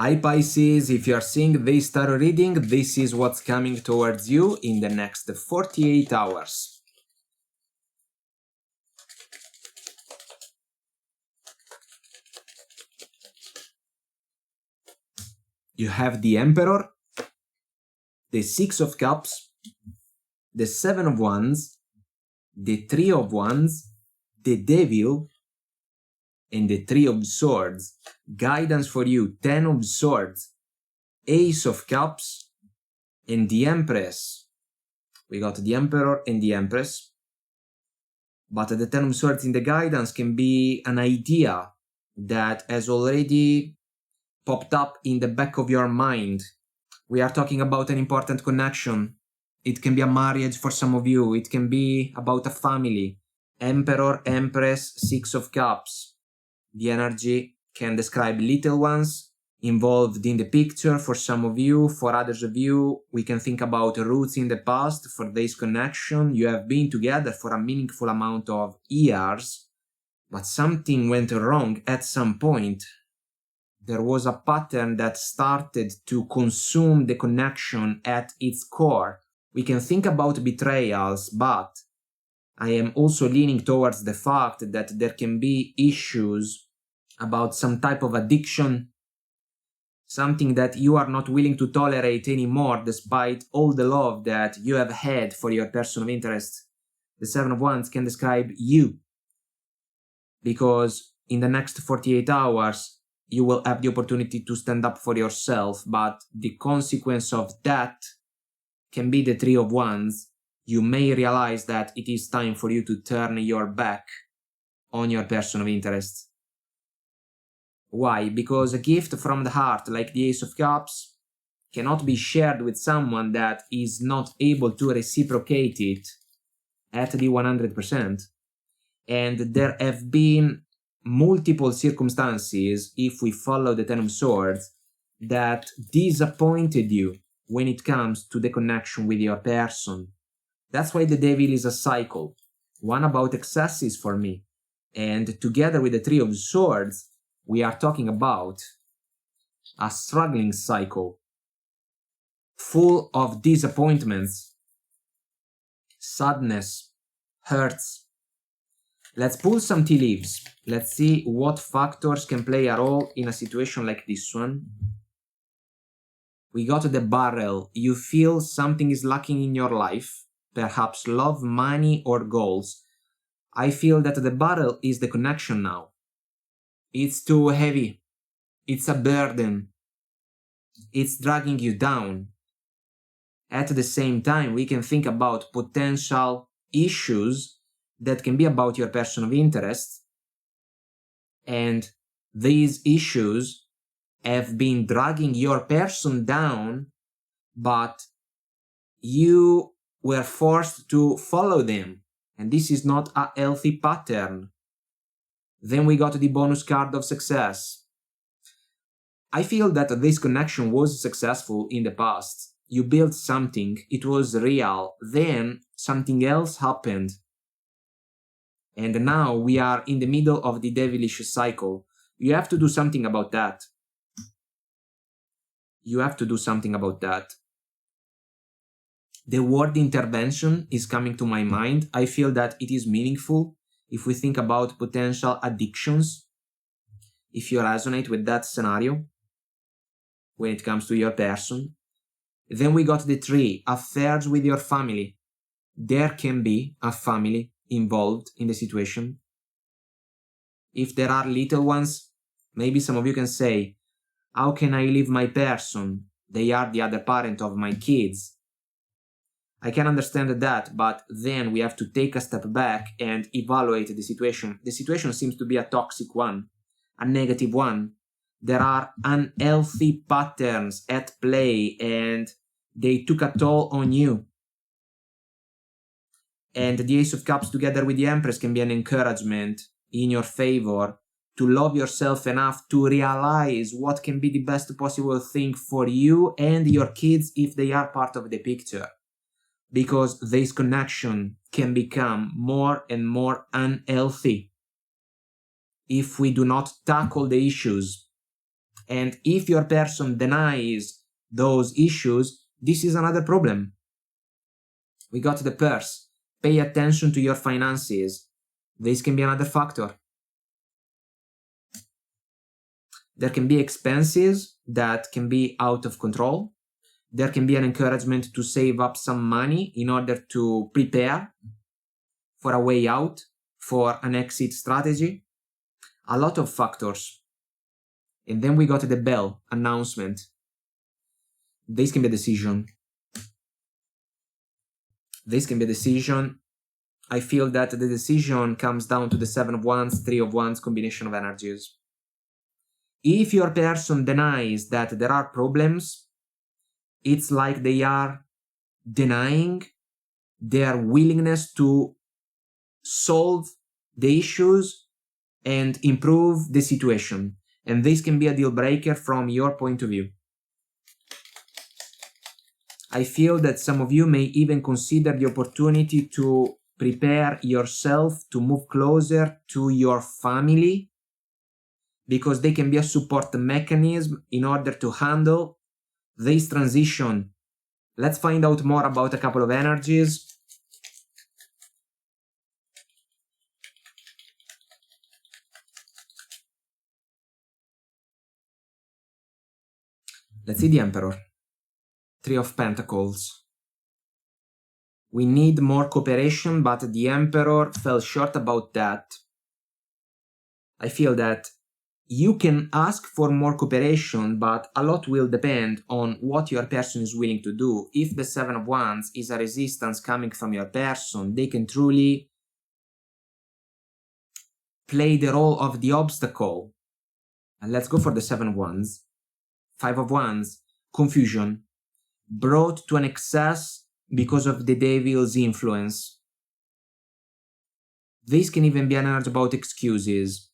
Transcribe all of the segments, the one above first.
Hi Pisces, if you are seeing this tarot reading, this is what's coming towards you in the next 48 hours. You have the Emperor, the Six of Cups, the Seven of Wands, the Three of Wands, the Devil, and the Three of Swords. Guidance for you, Ten of Swords, Ace of Cups, and the Empress. We got the Emperor and the Empress. But the Ten of Swords in the guidance can be an idea that has already popped up in the back of your mind. We are talking about an important connection. It can be a marriage for some of you. It can be about a family. Emperor, Empress, Six of Cups. The energy can describe little ones involved in the picture for some of you. For others of you, we can think about roots in the past. For this connection, you have been together for a meaningful amount of years, but something went wrong at some point. There was a pattern that started to consume the connection at its core. We can think about betrayals, but I am also leaning towards the fact that there can be issues about some type of addiction, something that you are not willing to tolerate anymore despite all the love that you have had for your person of interest. The Seven of Wands can describe you, because in the next 48 hours, you will have the opportunity to stand up for yourself, but the consequence of that can be the Three of Wands. You may realize that it is time for you to turn your back on your person of interest. Why? Because a gift from the heart, like the Ace of Cups, cannot be shared with someone that is not able to reciprocate it at the 100%. And there have been multiple circumstances, if we follow the Ten of Swords, that disappointed you when it comes to the connection with your person. That's why the Devil is a cycle, one about excesses for me. And together with the Three of Swords, we are talking about a struggling cycle, full of disappointments, sadness, hurts. Let's pull some tea leaves. Let's see what factors can play a role in a situation like this one. We got the Barrel. You feel something is lacking in your life, perhaps love, money, or goals. I feel that the Barrel is the connection now. It's too heavy. It's a burden. It's dragging you down. At the same time, we can think about potential issues that can be about your person of interest. And these issues have been dragging your person down, but you were forced to follow them. And this is not a healthy pattern. Then we got the bonus card of success. I feel that this connection was successful in the past. You built something, it was real, then something else happened. And now we are in the middle of the devilish cycle. You have to do something about that. You have to do something about that. The word intervention is coming to my mind. I feel that it is meaningful if we think about potential addictions. If you resonate with that scenario when it comes to your person. Then we got the Three, affairs with your family. There can be a family involved in the situation. If there are little ones, maybe some of you can say, how can I leave my person? They are the other parent of my kids. I can understand that, but then we have to take a step back and evaluate the situation. The situation seems to be a toxic one, a negative one. There are unhealthy patterns at play and they took a toll on you. And the Ace of Cups together with the Empress can be an encouragement in your favor to love yourself enough to realize what can be the best possible thing for you and your kids if they are part of the picture. Because this connection can become more and more unhealthy if we do not tackle the issues. And if your person denies those issues, this is another problem. We got the purse. Pay attention to your finances. This can be another factor. There can be expenses that can be out of control. There can be an encouragement to save up some money in order to prepare for a way out, for an exit strategy. A lot of factors. And then we got the bell announcement. This can be a decision. This can be a decision. I feel that the decision comes down to the 7 of Wands, 3 of Wands combination of energies. If your person denies that there are problems, it's like they are denying their willingness to solve the issues and improve the situation. And this can be a deal breaker from your point of view. I feel that some of you may even consider the opportunity to prepare yourself to move closer to your family, because they can be a support mechanism in order to handle this transition. Let's find out more about a couple of energies. Let's see the Emperor. 3 of Pentacles. We need more cooperation, but the Emperor fell short about that. I feel that you can ask for more cooperation, but a lot will depend on what your person is willing to do. If the 7 of Wands is a resistance coming from your person, they can truly play the role of the obstacle. And let's go for the 7 of Wands. 5 of Wands, confusion, brought to an excess because of the devil's influence. This can even be an energy about excuses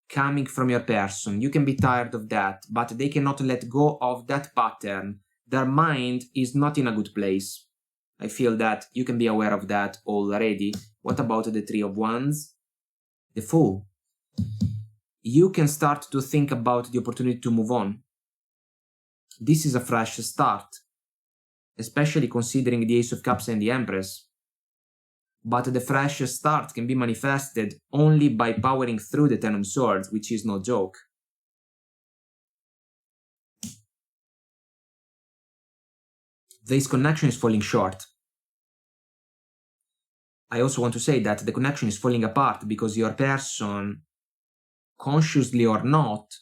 coming from your person. You can be tired of that, but they cannot let go of that pattern. Their mind is not in a good place. I feel that you can be aware of that already. What about the 3 of Wands? The Fool. You can start to think about the opportunity to move on. This is a fresh start, especially considering the Ace of Cups and the Empress. But the fresh start can be manifested only by powering through the 10 of Swords, which is no joke. This connection is falling short. I also want to say that the connection is falling apart because your person, consciously or not,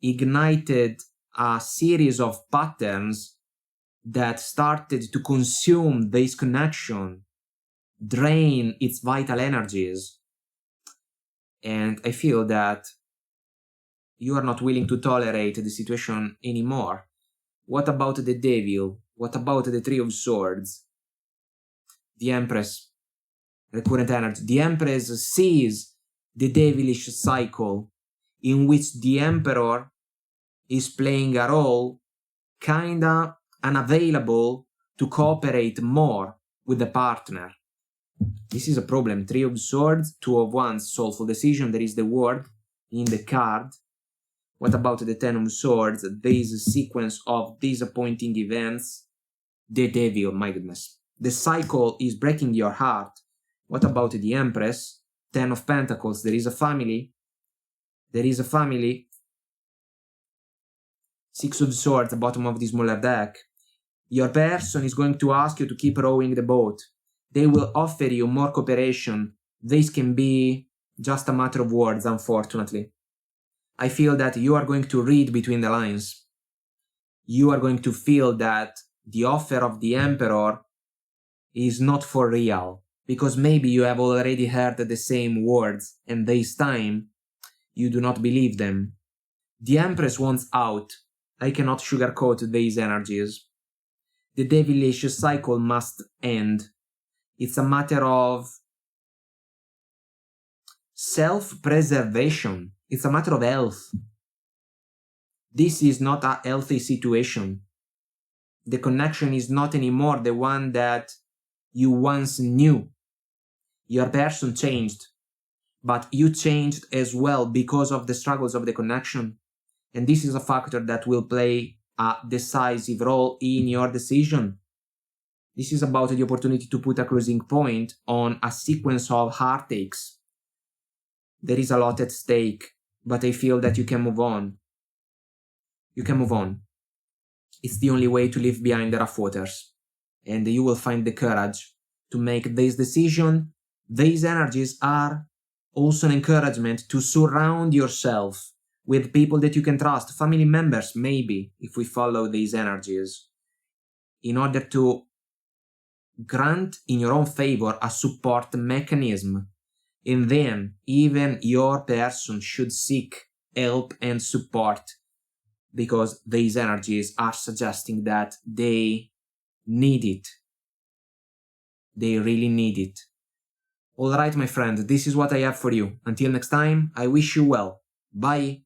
ignited a series of patterns that started to consume this connection, drain its vital energies. And I feel that you are not willing to tolerate the situation anymore. What about the Devil? What about the 3 of Swords? The Empress, recurrent energy. The Empress sees the devilish cycle in which the Emperor is playing a role kinda unavailable to cooperate more with the partner. This is a problem. 3 of Swords, 2 of Wands, soulful decision. There is the word in the card. What about the 10 of Swords? There is a sequence of disappointing events. The Devil, my goodness. The cycle is breaking your heart. What about the Empress? 10 of Pentacles. There is a family. There is a family. 6 of Swords, the bottom of the smaller deck. Your person is going to ask you to keep rowing the boat. They will offer you more cooperation. This can be just a matter of words, unfortunately. I feel that you are going to read between the lines. You are going to feel that the offer of the Emperor is not for real, because maybe you have already heard the same words, and this time you do not believe them. The Empress wants out. I cannot sugarcoat these energies. The devilish cycle must end. It's a matter of self-preservation. It's a matter of health. This is not a healthy situation. The connection is not anymore the one that you once knew. Your person changed, but you changed as well because of the struggles of the connection. And this is a factor that will play a decisive role in your decision. This is about the opportunity to put a closing point on a sequence of heartaches. There is a lot at stake, but I feel that you can move on. You can move on. It's the only way to leave behind the rough waters. And you will find the courage to make this decision. These energies are also an encouragement to surround yourself with people that you can trust, family members maybe, if we follow these energies, in order to grant in your own favor a support mechanism. And then even your person should seek help and support, because these energies are suggesting that they need it. They really need it. Alright, my friend, this is what I have for you. Until next time, I wish you well. Bye.